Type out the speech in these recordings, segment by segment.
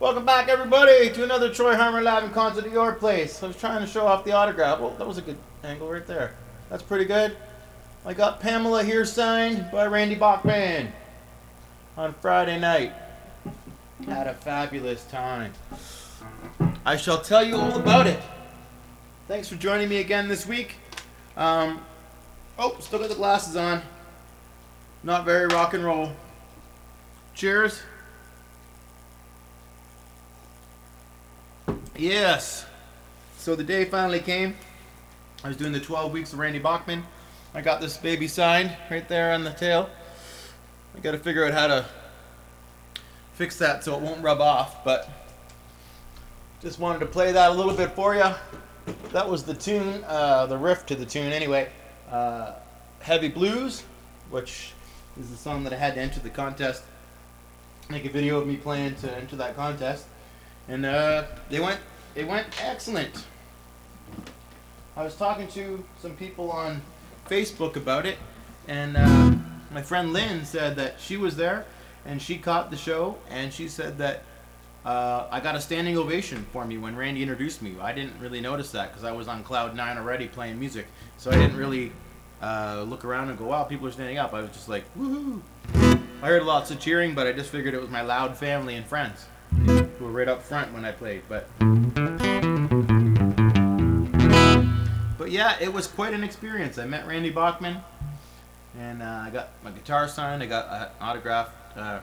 Welcome back, everybody, to another Troy Harmer live in concert at your place. I was trying to show off the autograph. Well, that was a good angle right there. That's pretty good. I got Pamela here signed by Randy Bachman on Friday night. Had a fabulous time. I shall tell you all about it. Thanks for joining me again this week. Oh, still got the glasses on. Not very rock and roll. Cheers. Yes. So the day finally came. I was doing the 12 weeks of Randy Bachman. I got this baby signed right there on the tail. I got to figure out how to fix that so it won't rub off, but just wanted to play that a little bit for you. That was the tune, the riff to the tune anyway. Heavy Blues, which is the song that I had to enter the contest. Make a video of me playing to enter that contest. And it went excellent. I was talking to some people on Facebook about it, and my friend Lynn said that she was there and she caught the show, and she said that I got a standing ovation for me when Randy introduced me. I didn't really notice that because I was on cloud 9 already playing music, so I didn't really look around and go, wow, people are standing up. I was just like, woohoo. I heard lots of cheering, but I just figured it was my loud family and friends who were right up front when I played. But yeah, it was quite an experience. I met Randy Bachman, and I got my guitar signed. I got an autographed,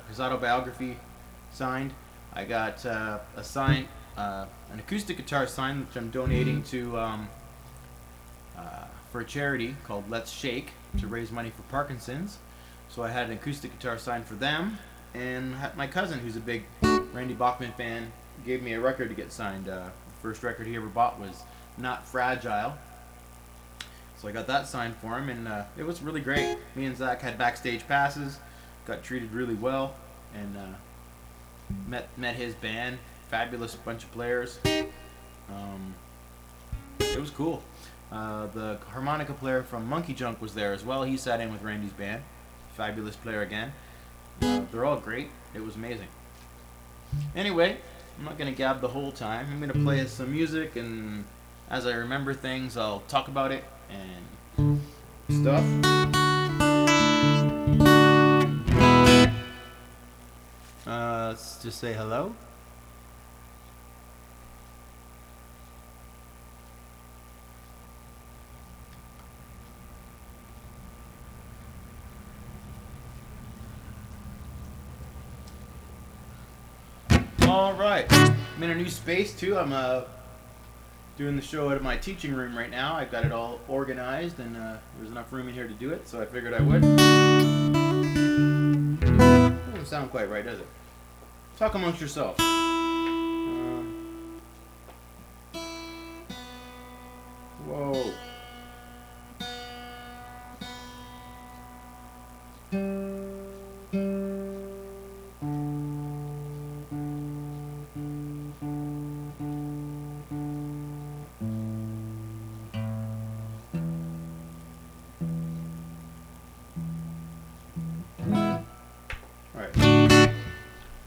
his autobiography signed. I got an acoustic guitar signed, which I'm donating to for a charity called Let's Shake to raise money for Parkinson's. So I had an acoustic guitar signed for them, and my cousin, who's a big Randy Bachman fan, gave me a record to get signed. The first record he ever bought was Not Fragile. So I got that signed for him, and it was really great. Me and Zach had backstage passes, got treated really well, and met his band, fabulous bunch of players. It was cool. The harmonica player from Monkey Junk was there as well. He sat in with Randy's band. Fabulous player again. They're all great. It was amazing. Anyway, I'm not gonna gab the whole time. I'm gonna play some music, and as I remember things, I'll talk about it and stuff. Let's just say hello. All right, I'm in a new space too. I'm doing the show out of my teaching room right now. I've got it all organized, and there's enough room in here to do it, so I figured I would. Doesn't sound quite right, does it? Talk amongst yourselves. Whoa.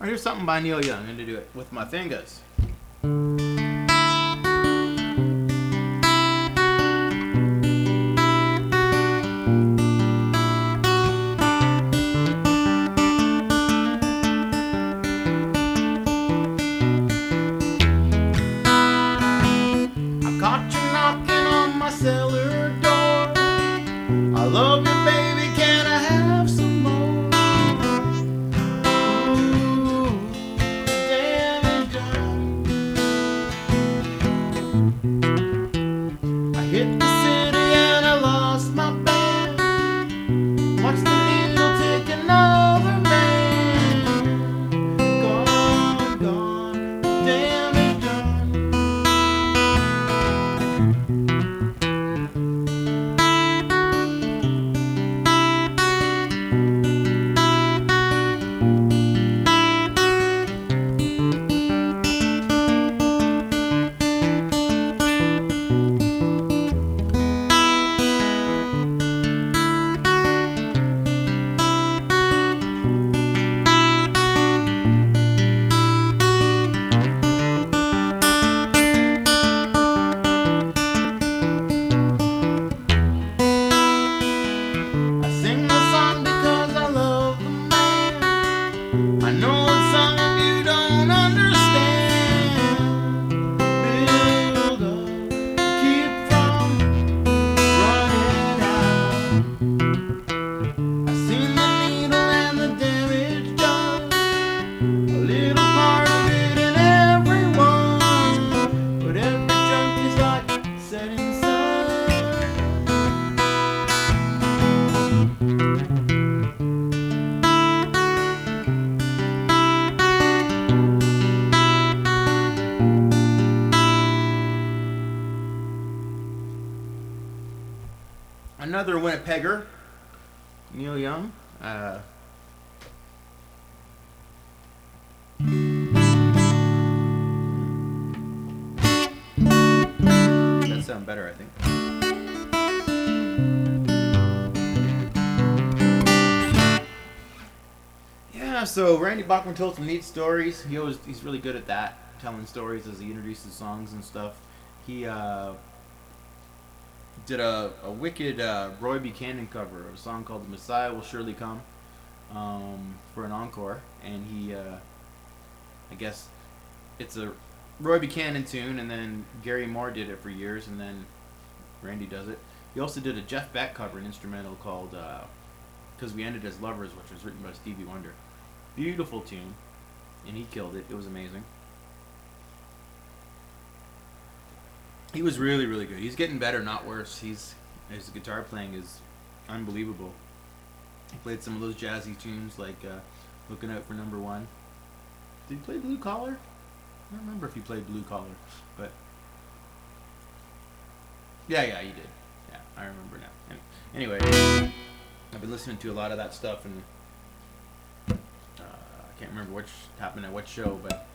Here's something by Neil Young. I'm going to do it with my fingers. I caught you knocking on my cellar door. I love you, baby. Can I have some more? Hit the city and I lost my band. Watch the needle take another man. Gone, gone, damage done. I know some of you don't understand. Build up, keep from running out. I've seen the needle and the damage done. A little part of it in everyone, but every junk is like setting sun. Another Winnipegger, Neil Young. That sounds better, I think. Yeah, so Randy Bachman told some neat stories. He's really good at that, telling stories as he introduces songs and stuff. He did a wicked Roy Buchanan cover of a song called "The Messiah Will Surely Come" for an encore, and he, I guess, it's a Roy Buchanan tune, and then Gary Moore did it for years, and then Randy does it. He also did a Jeff Beck cover, an instrumental called "Because We Ended as Lovers," which was written by Stevie Wonder. Beautiful tune, and he killed it. It was amazing. He was really, really good. He's getting better, not worse. His guitar playing is unbelievable. He played some of those jazzy tunes like "Looking Out for Number One." Did he play Blue Collar? I don't remember if he played Blue Collar, but yeah, he did. Yeah, I remember now. Anyway, I've been listening to a lot of that stuff, and I can't remember which happened at what show, but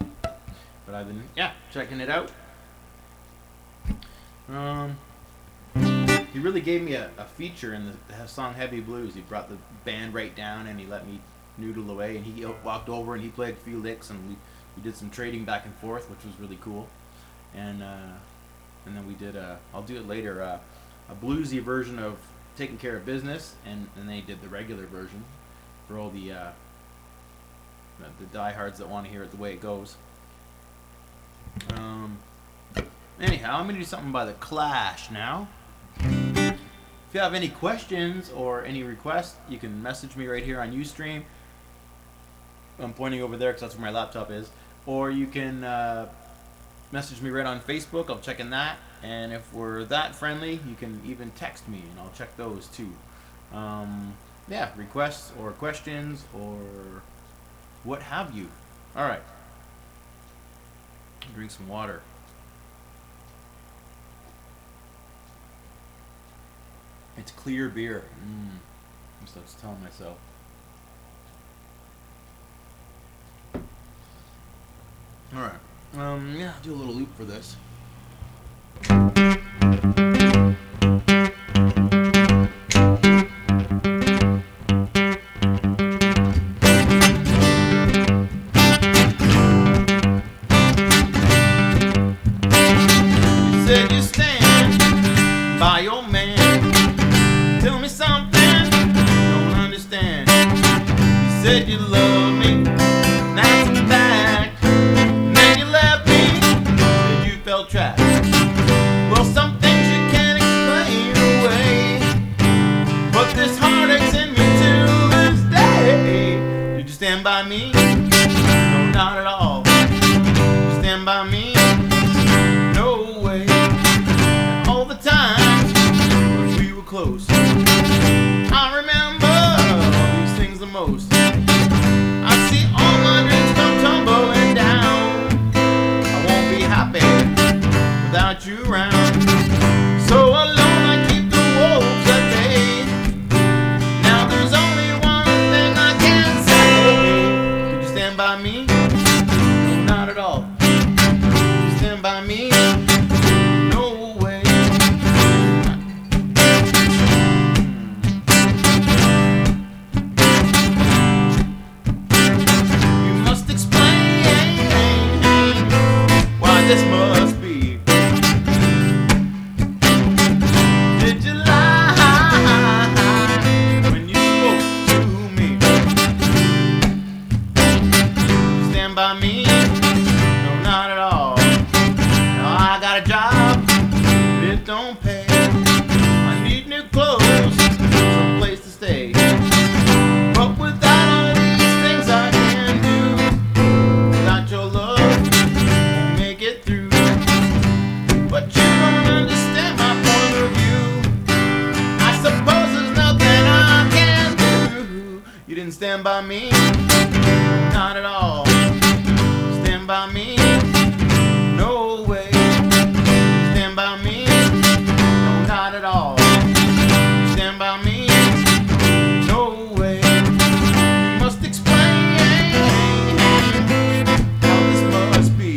I've been checking it out. He really gave me a feature in the song Heavy Blues. He brought the band right down and he let me noodle away, and he walked over and he played a few licks, and we did some trading back and forth, which was really cool. And then we did I'll do it later, a bluesy version of Taking Care of Business, and they did the regular version for all the diehards that want to hear it the way it goes. Anyhow, I'm gonna do something by the Clash now. If you have any questions or any requests, you can message me right here on Ustream. I'm pointing over there because that's where my laptop is. Or you can message me right on Facebook. I'm checking that. And if we're that friendly, you can even text me, and I'll check those too. Yeah, requests or questions or what have you. All right. Drink some water. It's clear beer. That's what I was telling myself. All right. Yeah, I'll do a little loop for this. You said you stand by your man. Tell me something I don't understand. You said you love me, that's a fact. Then you left me, said you felt trapped. Well, some things you can't explain away, but this heartache's in me to this day. Did you stand by me? No, not at all. Did you stand by me? No way. All the times when we were close, I remember these things the most. I see all my dreams come tumbling down. I won't be happy without you around. So alone I keep the wolves at bay. Now there's only one thing I can say. Did you stand by me? No, not at all. Did you stand by me? No way. You must explain why this must be. Did you lie when you spoke to me? You stand by me? No, not at all. Now I got a job, but it don't pay. I need new clothes, some place to stay. But without all these things I can do, without your love, won't make it through. But you don't understand my point of view. I suppose there's nothing I can do. You didn't stand by me, not at all. Stand by me, no way. Stand by me, no, not at all. Stand by me, no way. You must explain how this must be.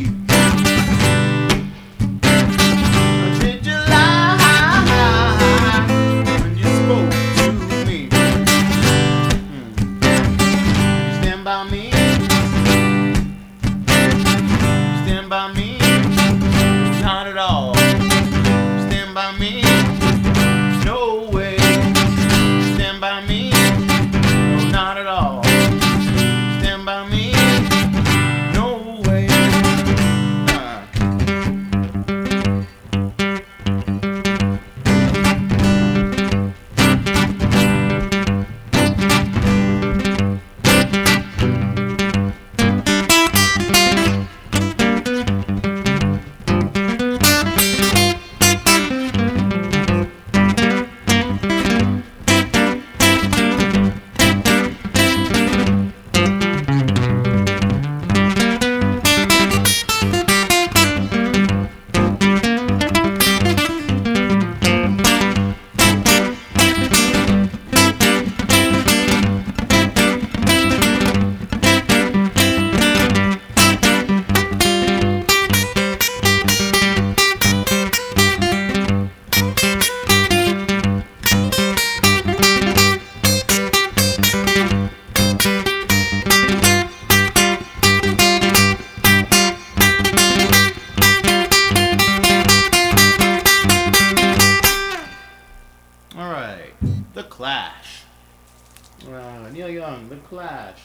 Did you lie when you spoke to me? Stand by me. Stand by me, not at all. Stand by me, no way. Stand by me, no, not at all. Stand by me, no way. Clash. Neil Young, The Clash.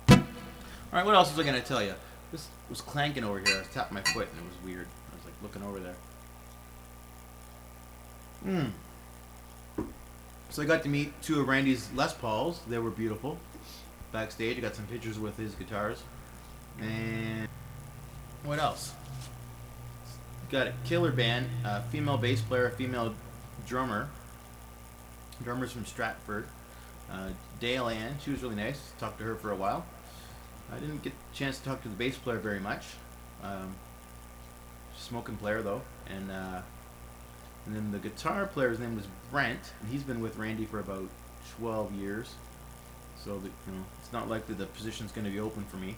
Alright, what else was I going to tell you? This was clanking over here. I was tapping my foot and it was weird. I was like looking over there. So I got to meet two of Randy's Les Pauls. They were beautiful. Backstage, I got some pictures with his guitars. And what else? Got a killer band, female bass player, female drummer. Drummer's from Stratford. Dale Ann, she was really nice. Talked to her for a while. I didn't get a chance to talk to the bass player very much. Smoking player though. And then the guitar player's name was Brent, and he's been with Randy for about 12 years. So that, you know, it's not likely the position's going to be open for me.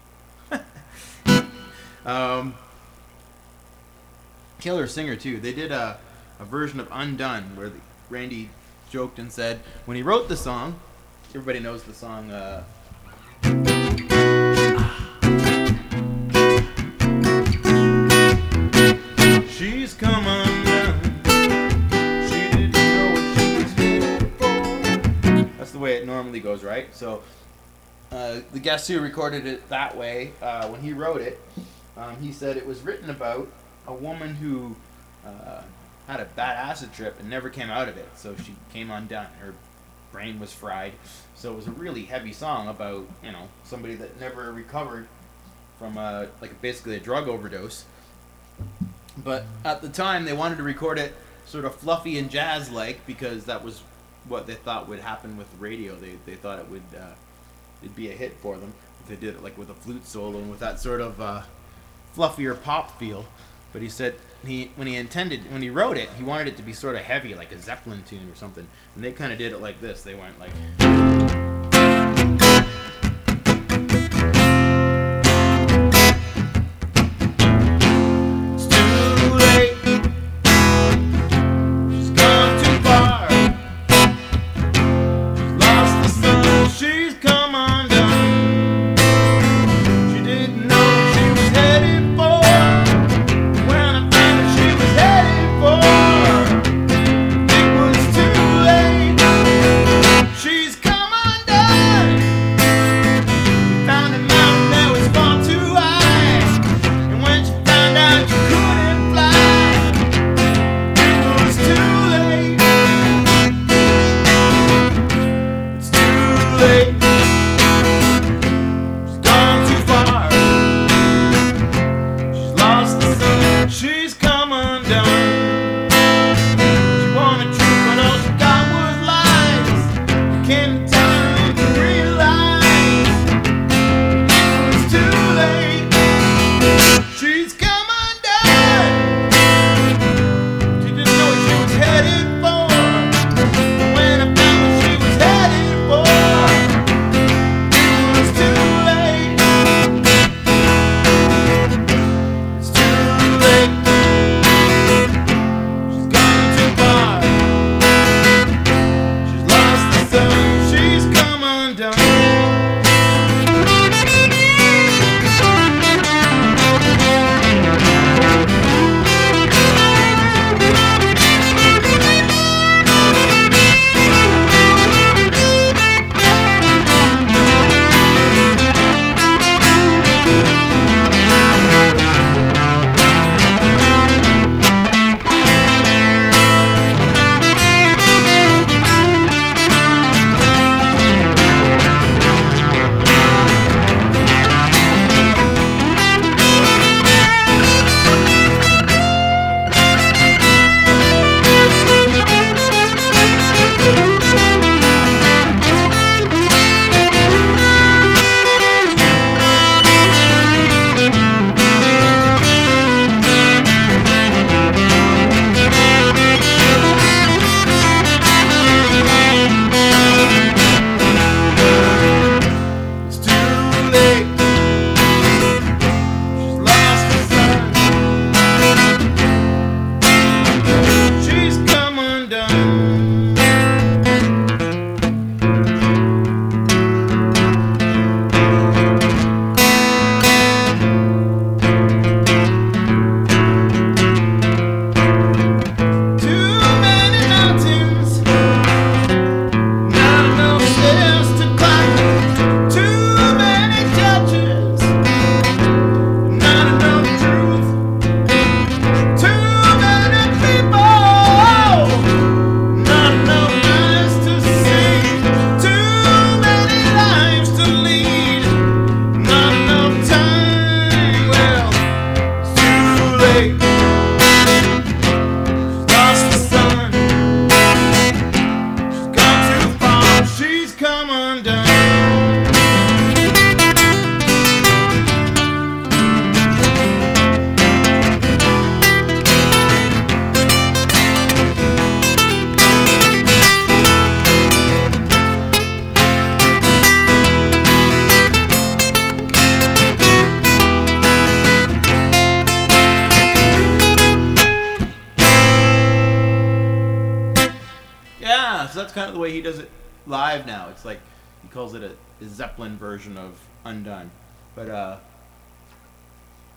Killer singer too. They did a version of Undone where Randy joked and said when he wrote the song, everybody knows the song. She's come undone. She didn't know what she was here for. That's the way it normally goes, right? So the guest who recorded it that way, when he wrote it, he said it was written about a woman who had a bad acid trip and never came out of it. So she came undone. Her brain was fried. So it was a really heavy song about, you know, somebody that never recovered from basically a drug overdose. But at the time, they wanted to record it sort of fluffy and jazz-like because that was what they thought would happen with radio. They thought it would it'd be a hit for them if they did it like with a flute solo and with that sort of fluffier pop feel. But he said when he wrote it, he wanted it to be sort of heavy, like a Zeppelin tune or something. And they kind of did it like this. They went like. She's come So that's kind of the way he does it live now. It's like he calls it a Zeppelin version of Undone. But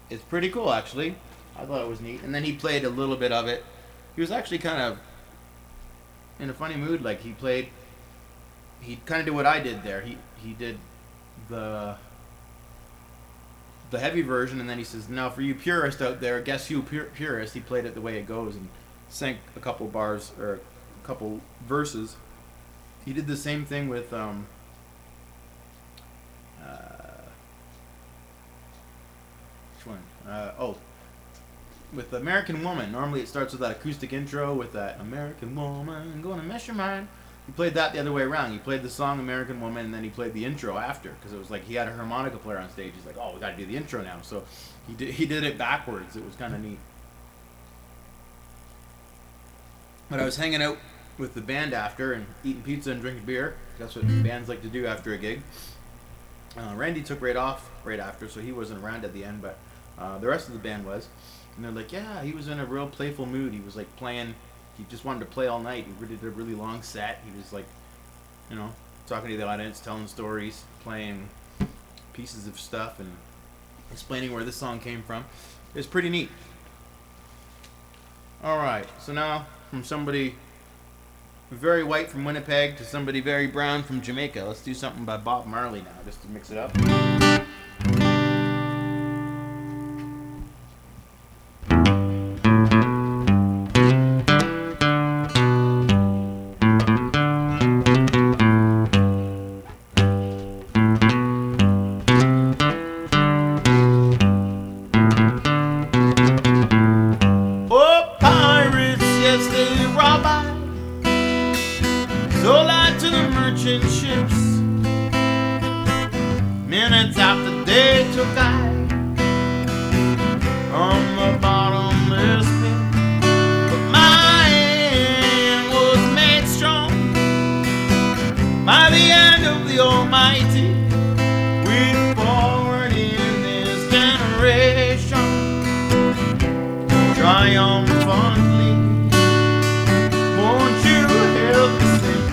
it's pretty cool, actually. I thought it was neat. And then he played a little bit of it. He was actually kind of in a funny mood. Like he kind of did what I did there. He did the heavy version, and then he says, now for you purists out there, guess you purist. He played it the way it goes and sang a couple bars or a couple verses. He did the same thing with which one? With American Woman. Normally it starts with that acoustic intro with that American Woman, gonna mess your mind. He played that the other way around. He played the song American Woman, and then he played the intro after, because it was like he had a harmonica player on stage. He's like, oh, we got to do the intro now. So he did it backwards. It was kind of neat. But I was hanging out with the band after and eating pizza and drinking beer. That's what bands like to do after a gig. Randy took right off right after, so he wasn't around at the end, but the rest of the band was. And they're like, yeah, he was in a real playful mood. He was like playing. He just wanted to play all night. He did a really long set. He was like, you know, talking to the audience, telling stories, playing pieces of stuff, and explaining where this song came from. It was pretty neat. Alright, so now from somebody very white from Winnipeg to somebody very brown from Jamaica, let's do something by Bob Marley now, just to mix it up. Ships. Minutes after they took I from the bottomless pit, but my hand was made strong by the hand of the Almighty. We forward in this generation triumphantly. Won't you help me sing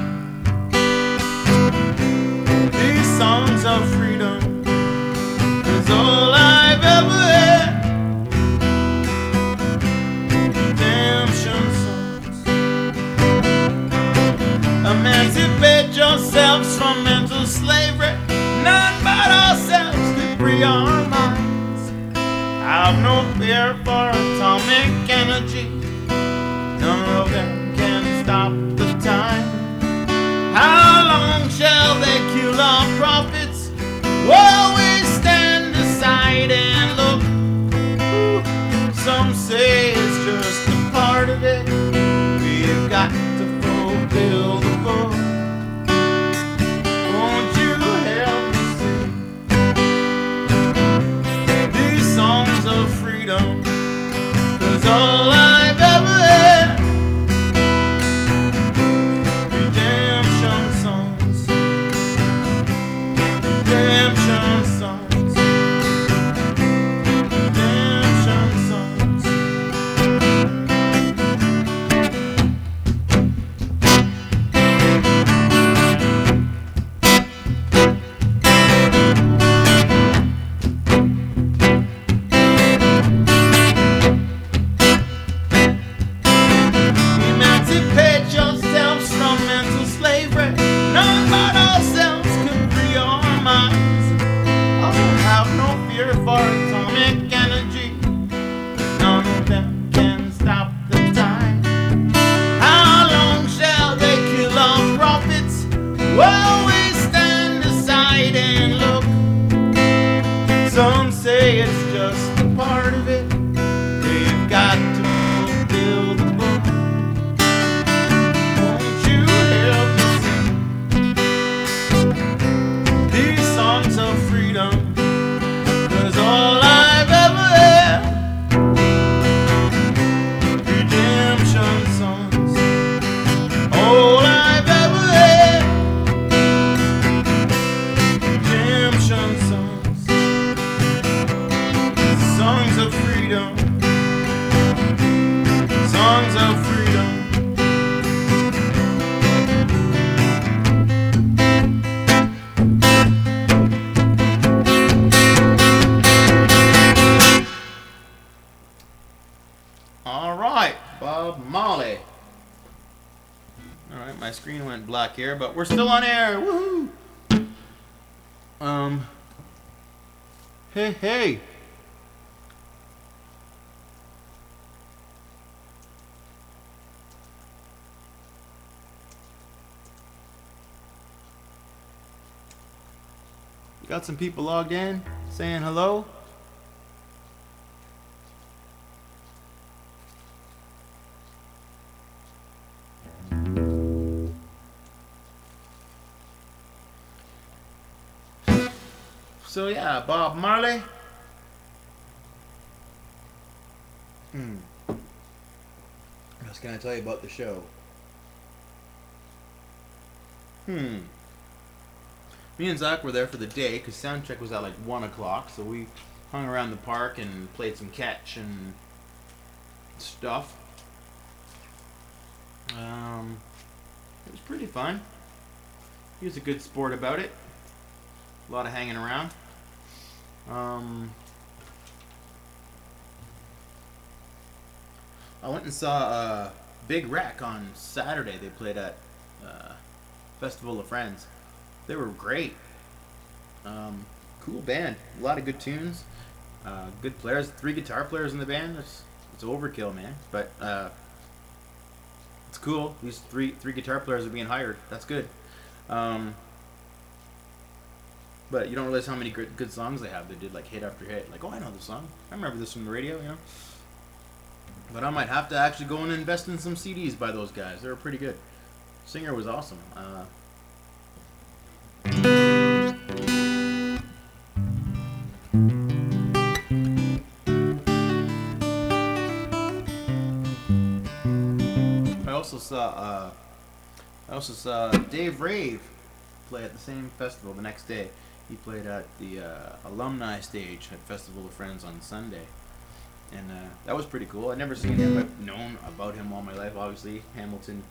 songs of freedom? Is all I've ever had. Redemption songs. Emancipate yourselves from mental slavery. None but ourselves can free our minds. Have no fear for atomic energy. None of them can stop the time. How long shall they kill our prophets while we stand aside and look? Ooh, some say it's just a part of it. We've got to fulfill the book. Won't you help me sing these songs of freedom? 'Cause all I've ever had. Redemption songs. Redemption songs. Redemption songs. Emancipate yourselves from mental slavery. None but ourselves can free our minds. Oh, have no fear for atomic energy. None of them can stop the time. How long shall they kill our prophets while we stand aside and look? Some say it's just a part of it. They've got to fulfill the book. Won't you help me sing these songs of freedom? 'Cause all I've ever had. Redemption songs. All I've ever had. Redemption songs. Songs of freedom. Songs of freedom. All right, Bob Marley. All right, my screen went black here, but we're still on air. Woohoo! Hey. Got some people logged in saying hello. So yeah, Bob Marley. What else can I tell you about the show? Me and Zach were there for the day because sound check was at like 1 o'clock, so we hung around the park and played some catch and stuff. It was pretty fun. He was a good sport about it. A lot of hanging around. I went and saw Big Wreck on Saturday. They played at Festival of Friends. They were great. Cool band. A lot of good tunes. Good players. 3 guitar players in the band. It's overkill, man. But it's cool. These three guitar players are being hired. That's good. But you don't realize how many good songs they have. They did like hit after hit. Like, oh, I know this song. I remember this from the radio, you know. But I might have to actually go and invest in some CDs by those guys. They were pretty good. Singer was awesome. I also saw Dave Rave play at the same festival the next day. He played at the alumni stage at Festival of Friends on Sunday, and that was pretty cool. I'd never seen him. I've known about him all my life, obviously. Hamilton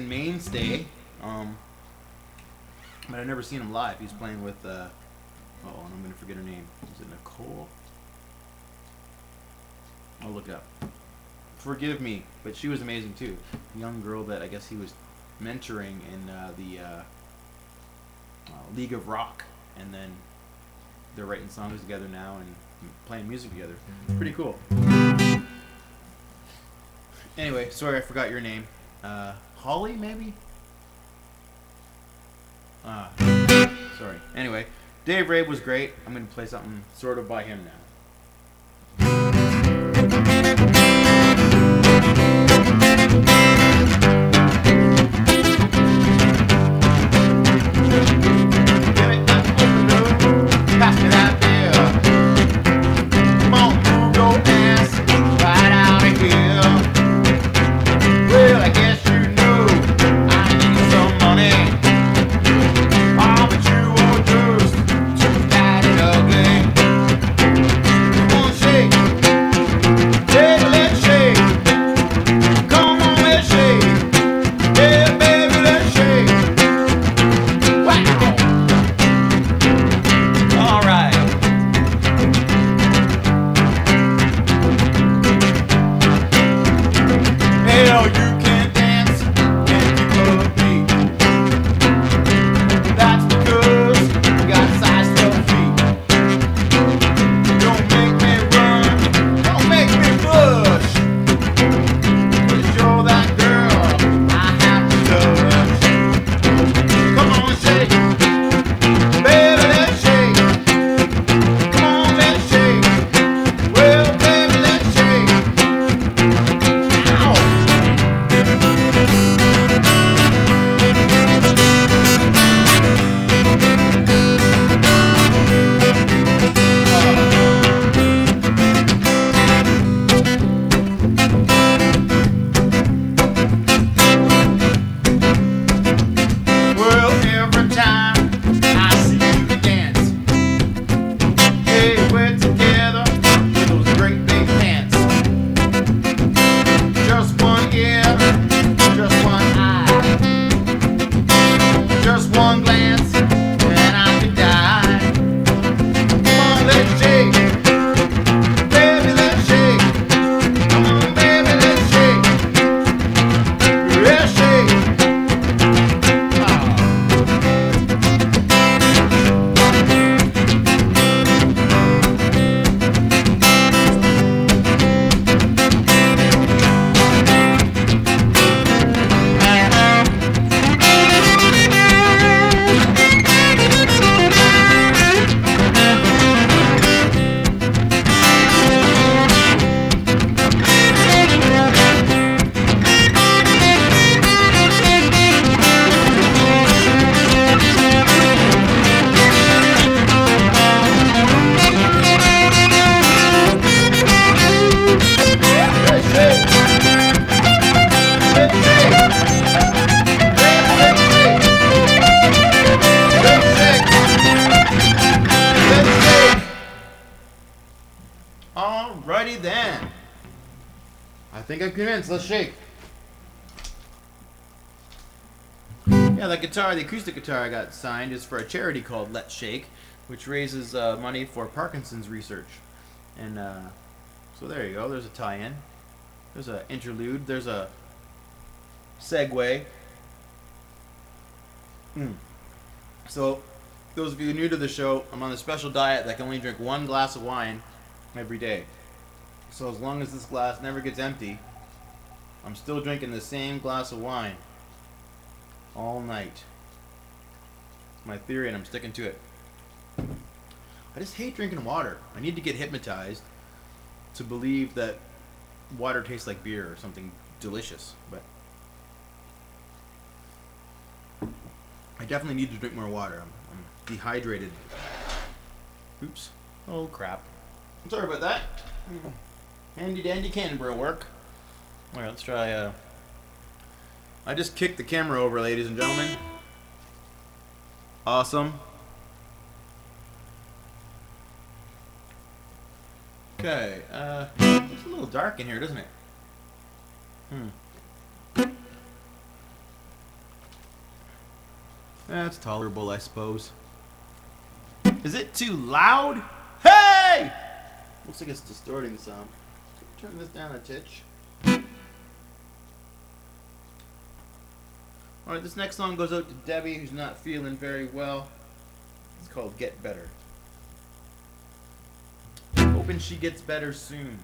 mainstay, but I've never seen him live. He's playing with and I'm gonna forget her name. Is it Nicole? I'll look it up. Forgive me, but she was amazing too. A young girl that I guess he was mentoring in the League of Rock, and then they're writing songs together now and playing music together. Pretty cool. Anyway, sorry I forgot your name. Holly, maybe? Sorry. Anyway, Dave Rave was great. I'm going to play something sort of by him now. I think I'm convinced. Let's shake. Yeah, the guitar, the acoustic guitar I got signed is for a charity called Let's Shake, which raises money for Parkinson's research. And so there you go. There's a tie-in. There's an interlude. There's a segue. So, those of you new to the show, I'm on a special diet that I can only drink 1 glass of wine every day. So as long as this glass never gets empty, I'm still drinking the same glass of wine all night. It's my theory and I'm sticking to it. I just hate drinking water. I need to get hypnotized to believe that water tastes like beer or something delicious. But I definitely need to drink more water. I'm dehydrated. Oops. Oh crap. I'm sorry about that. Handy dandy Canberra work. Alright, let's try I just kicked the camera over, ladies and gentlemen. Awesome. Okay, it's a little dark in here, doesn't it? That's tolerable, I suppose. Is it too loud? Hey! Looks like it's distorting the sound. Turn this down a titch. Alright, this next song goes out to Debbie, who's not feeling very well. It's called Get Better. Hoping she gets better soon.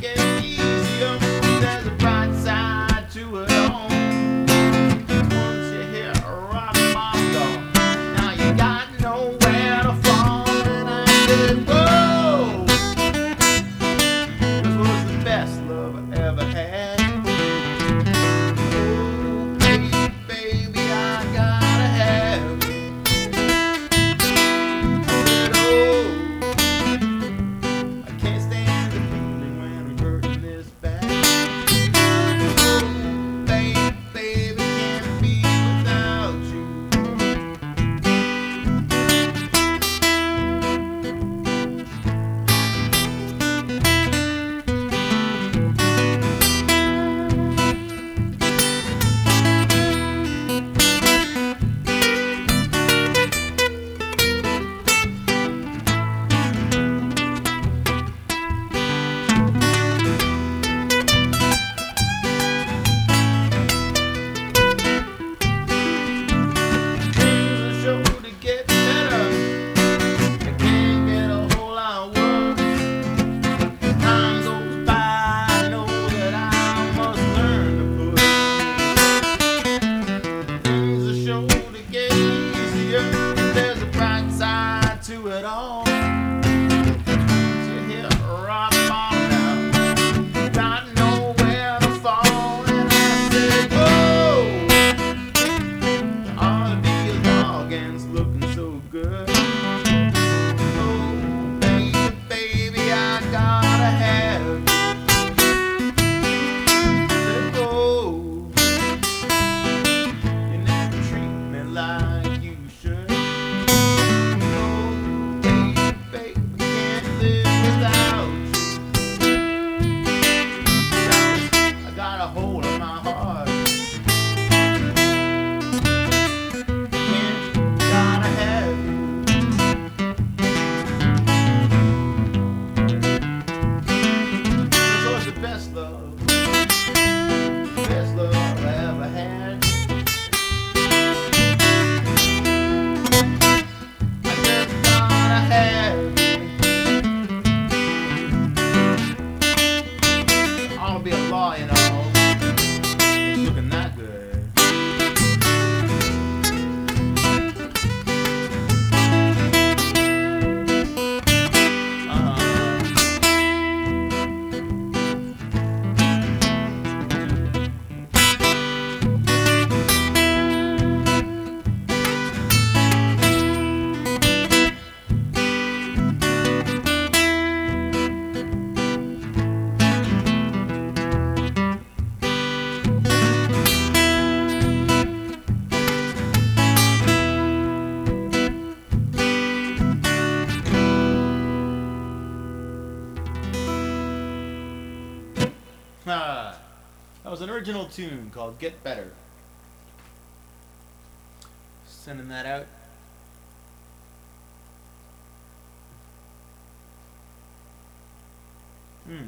Get That was an original tune called Get Better. Sending that out. What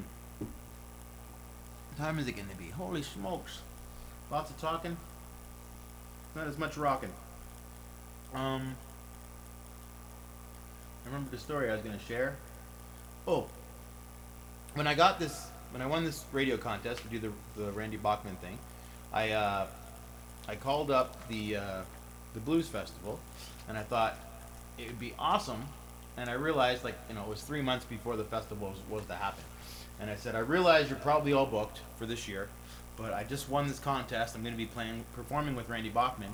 time is it going to be? Holy smokes. Lots of talking. Not as much rocking. I remember the story I was going to share. Oh. When I won this radio contest to do the Randy Bachman thing, I called up the Blues Festival, and I thought it would be awesome. And I realized, like, it was 3 months before the festival was to happen. And I said, I realize you're probably all booked for this year, but I just won this contest. I'm going to be performing with Randy Bachman,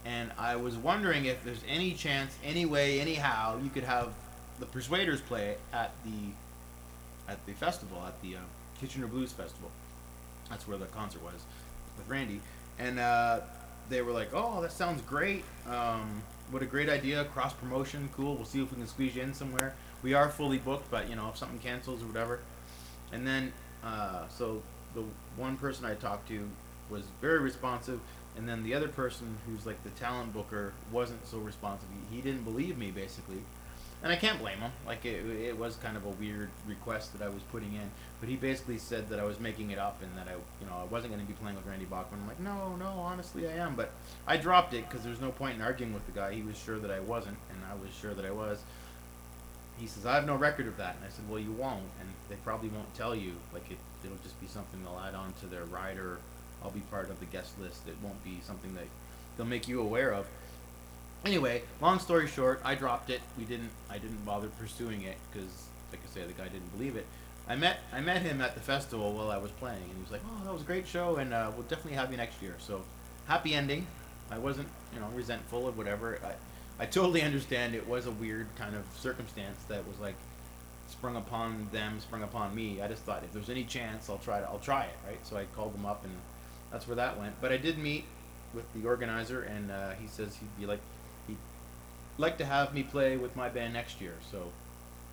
and I was wondering if there's any chance, any way, anyhow, you could have the Persuaders play at the festival, at the Kitchener Blues Festival. That's where the concert was with Randy, and they were like, "Oh, that sounds great. What a great idea! Cross promotion, cool. We'll see if we can squeeze you in somewhere. We are fully booked, but if something cancels or whatever." And then, so the one person I talked to was very responsive, and then the other person, who's like the talent booker, wasn't so responsive. He didn't believe me, basically. And I can't blame him. Like, it was kind of a weird request that I was putting in. But he basically said that I was making it up and that I wasn't going to be playing with Randy Bachman. I'm like, no, honestly I am. But I dropped it because there's no point in arguing with the guy. He was sure that I wasn't, and I was sure that I was. He says, I have no record of that. And I said, well, you won't. And they probably won't tell you. Like, it'll just be something they'll add on to their rider. I'll be part of the guest list. It won't be something that they'll make you aware of. Anyway, long story short, I dropped it. I didn't bother pursuing it because, like I say, the guy didn't believe it. I met him at the festival while I was playing, and he was like, "Oh, that was a great show, and we'll definitely have you next year." So, happy ending. I wasn't, resentful or whatever. I totally understand it was a weird kind of circumstance that was like sprung upon them, sprung upon me. I just thought if there's any chance, I'll try it, right? So I called them up, and that's where that went. But I did meet with the organizer, and he says he'd like to have me play with my band next year. So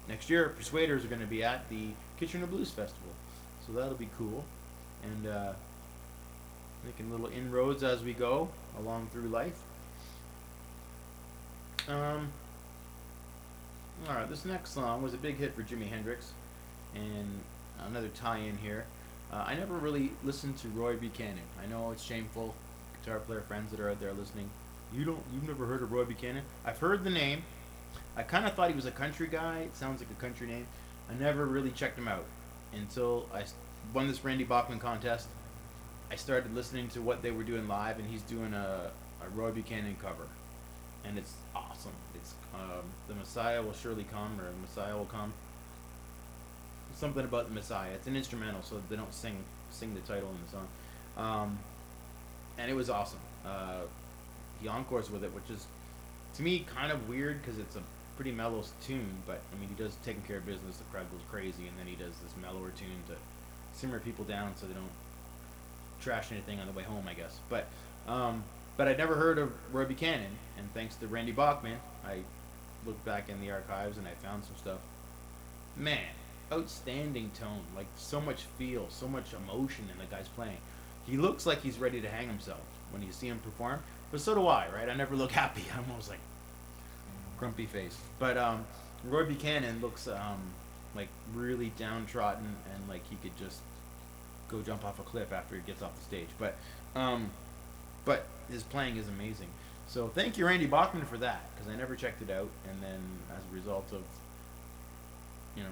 next year, Persuaders are going to be at the Kitchener Blues Festival, so that'll be cool. And making little inroads as we go along through life. All right, this next song was a big hit for Jimi Hendrix, and another tie-in here. I never really listened to Roy Buchanan. I know it's shameful. Guitar player friends that are out there listening, you've never heard of Roy Buchanan? I've heard the name. I kind of thought he was a country guy. It sounds like a country name. I never really checked him out until I won this Randy Bachman contest. I started listening to what they were doing live, and he's doing a Roy Buchanan cover, and it's awesome. It's The Messiah Will Surely Come, or Messiah Will Come. Something about the Messiah. It's an instrumental, so they don't sing the title in the song. And it was awesome. He encores with it, which is, to me, kind of weird because it's a pretty mellow tune, but I mean, he does Taking Care of Business, the crowd goes crazy, and then he does this mellower tune to simmer people down so they don't trash anything on the way home, I guess. But I'd never heard of Roy Buchanan, and thanks to Randy Bachman, I looked back in the archives and I found some stuff. Man, outstanding tone, like so much feel, so much emotion in the guy's playing. He looks like he's ready to hang himself when you see him perform, but so do I, right? I never look happy. I'm almost like grumpy face. But Roy Buchanan looks like really downtrodden and like he could just go jump off a cliff after he gets off the stage. But his playing is amazing. So thank you, Randy Bachman, for that, because I never checked it out. And then as a result of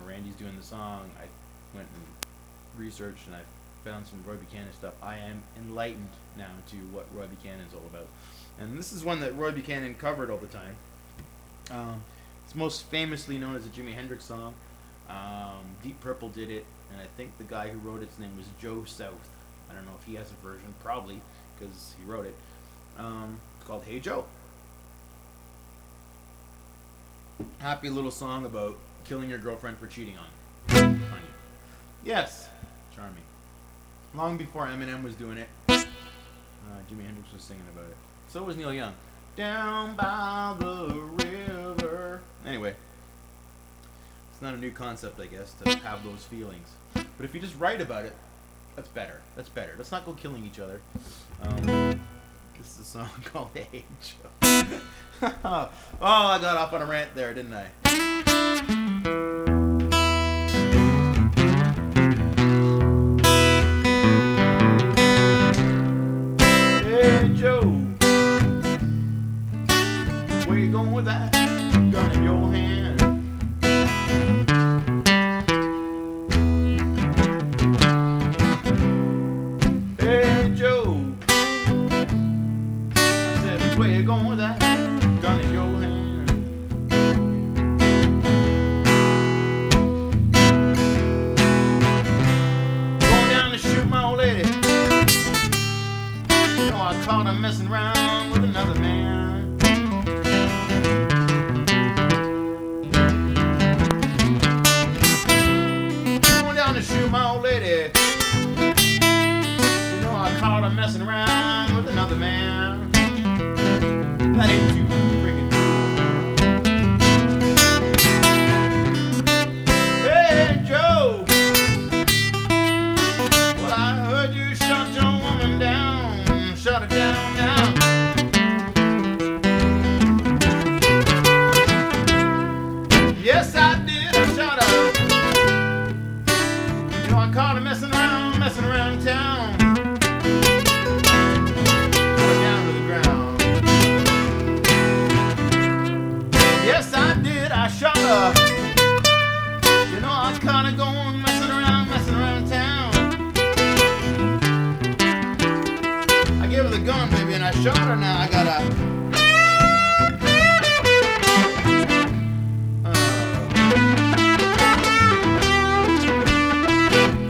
Randy's doing the song, I went and researched and I found some Roy Buchanan stuff. I am enlightened now to what Roy Buchanan is all about. And this is one that Roy Buchanan covered all the time. It's most famously known as a Jimi Hendrix song. Deep Purple did it, and I think the guy who wrote its name was Joe South. I don't know if he has a version, probably, because he wrote it. It's called Hey Joe. Happy little song about killing your girlfriend for cheating on you. Yes, charming. Long before Eminem was doing it, Jimi Hendrix was singing about it. So was Neil Young. Down by the river. Anyway, it's not a new concept, I guess, to have those feelings. But if you just write about it, That's better. That's better. Let's not go killing each other. This is a song called Hey Joe. Oh, I got off on a rant there, didn't I? Hey Joe, where you going with that gun in your hand? Hey Joe, I said, where you going with that gun in your hand? Going down to shoot my old lady. You know I caught her messing around with another man. Going down to shoot my old lady. You know I caught her messing around with another man. That ain't too freaking cool. Hey Joe, well I heard you shot your woman down, shot her down now. Yes I did, I shot her. You know I caught her messing around town. Put her down to the ground. Yes I did, I shot her. You know I caught her going messing around town. I gave her the gun, baby, and I shot her. Now I gotta.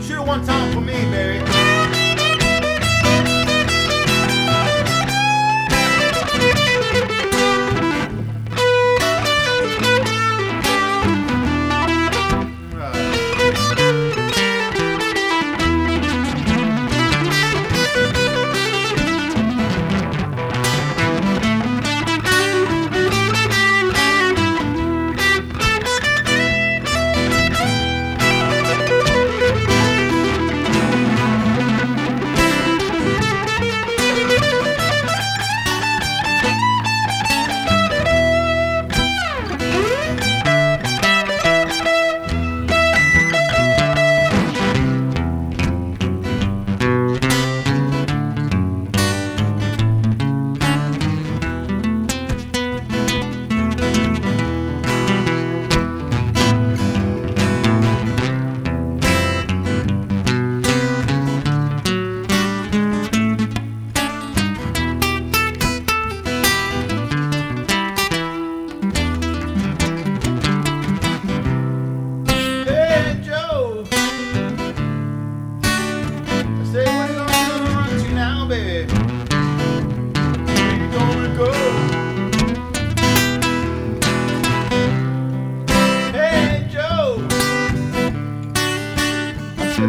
Shoot her one time for me, baby.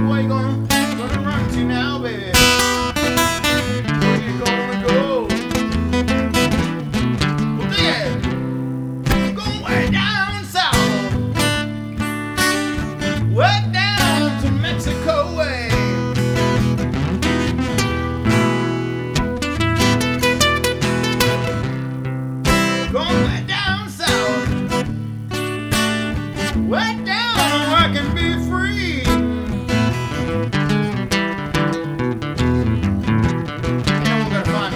Where you gonna run to now, baby? Where you gonna go? Well, yeah, going way down south, way down to Mexico way. Going way down south, way down where I can be free. Find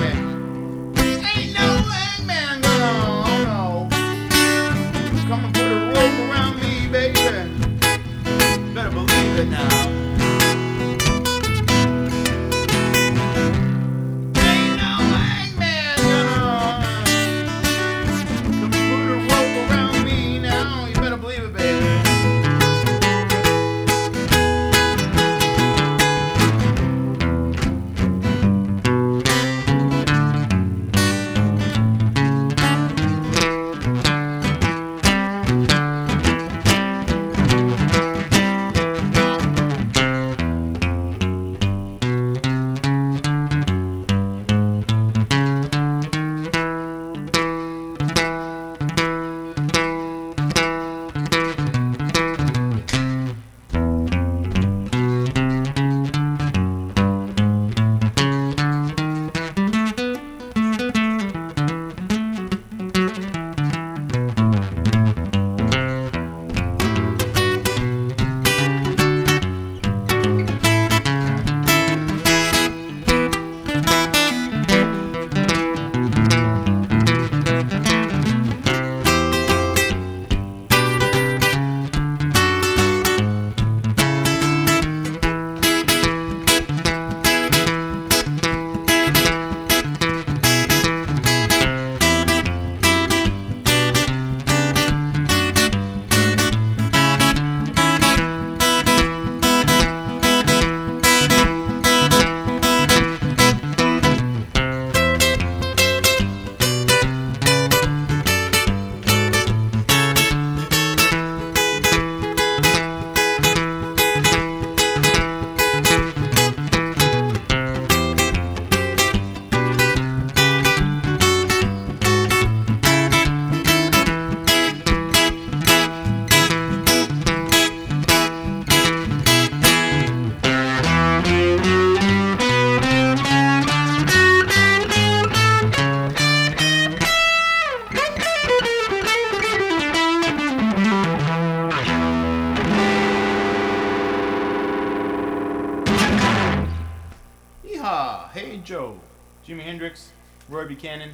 Ah, hey Joe. Jimi Hendrix, Roy Buchanan,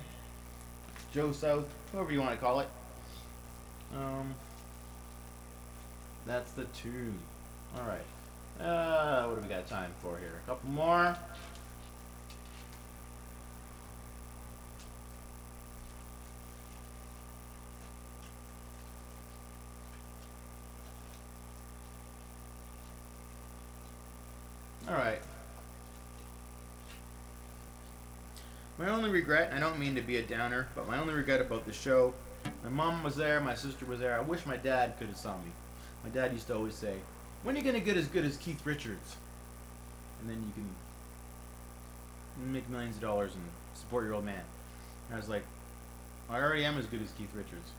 Joe South, whoever you want to call it. Um, that's the tune. All right. What do we got time for here? A couple more. All right. My only regret, I don't mean to be a downer, but my only regret about the show, my mom was there, my sister was there. I wish my dad could have saw me. My dad used to always say, "When are you gonna get as good as Keith Richards? And then you can make millions of dollars and support your old man." And I was like, I already am as good as Keith Richards.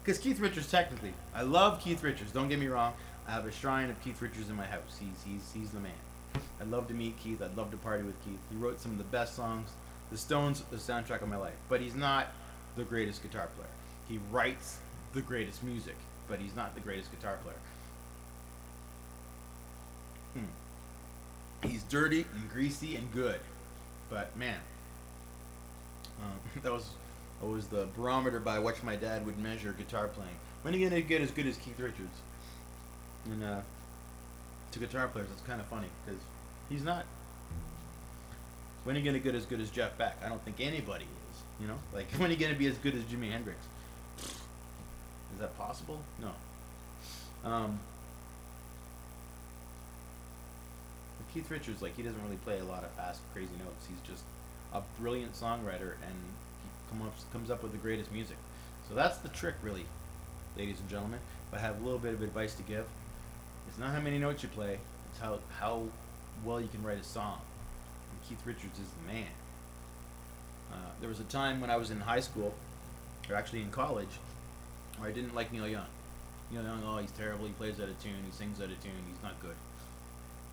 Because Keith Richards, technically, I love Keith Richards. Don't get me wrong. I have a shrine of Keith Richards in my house. He's the man. I'd love to meet Keith. I'd love to party with Keith. He wrote some of the best songs. The Stones, the soundtrack of my life. But he's not the greatest guitar player. He writes the greatest music, but he's not the greatest guitar player. He's dirty and greasy and good, but man, that was always the barometer by which my dad would measure guitar playing. When are you gonna get as good as Keith Richards? And to guitar players, it's kind of funny because he's not. When are you gonna get as good as Jeff Beck? I don't think anybody is. You know, like when are you gonna be as good as Jimi Hendrix? Is that possible? No. Keith Richards, like, he doesn't really play a lot of fast, crazy notes. He's just a brilliant songwriter, and he comes up with the greatest music. So that's the trick, really, ladies and gentlemen. If I have a little bit of advice to give, it's not how many notes you play, it's how well you can write a song. And Keith Richards is the man. There was a time when I was in high school, or actually in college, where I didn't like Neil Young. Neil Young, oh, he's terrible, he plays out of tune, he sings out of tune, he's not good.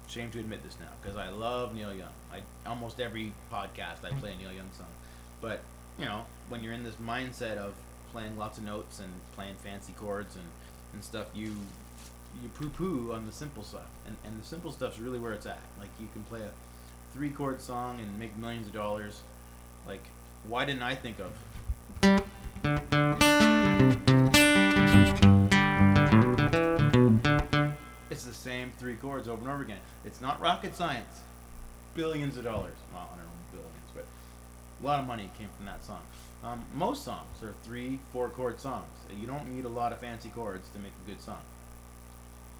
Shame to admit this now, because I love Neil Young. Almost every podcast I play a Neil Young song. But, you know, when you're in this mindset of playing lots of notes and playing fancy chords and stuff, you poo-poo on the simple stuff. And the simple stuff's really where it's at. Like, you can play a 3-chord song and make millions of dollars. Like, why didn't I think of... It's the same 3 chords over and over again. It's not rocket science. Billions of dollars. Well, I don't know billions, but a lot of money came from that song. Most songs are 3-4 chord songs. You don't need a lot of fancy chords to make a good song.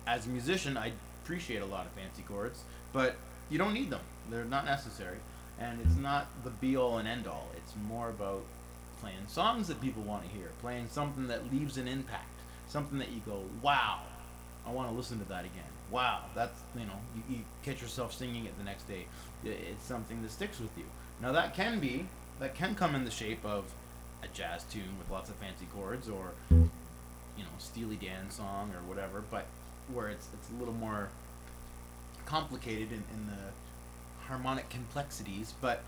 As a musician, I appreciate a lot of fancy chords, but you don't need them. They're not necessary, and it's not the be-all and end-all. It's more about playing songs that people want to hear, playing something that leaves an impact, something that you go, wow, I want to listen to that again. Wow, that's, you know, you catch yourself singing it the next day. It's something that sticks with you. Now that can come in the shape of a jazz tune with lots of fancy chords, or, you know, Steely Dan song or whatever, but where it's a little more complicated in the harmonic complexities. But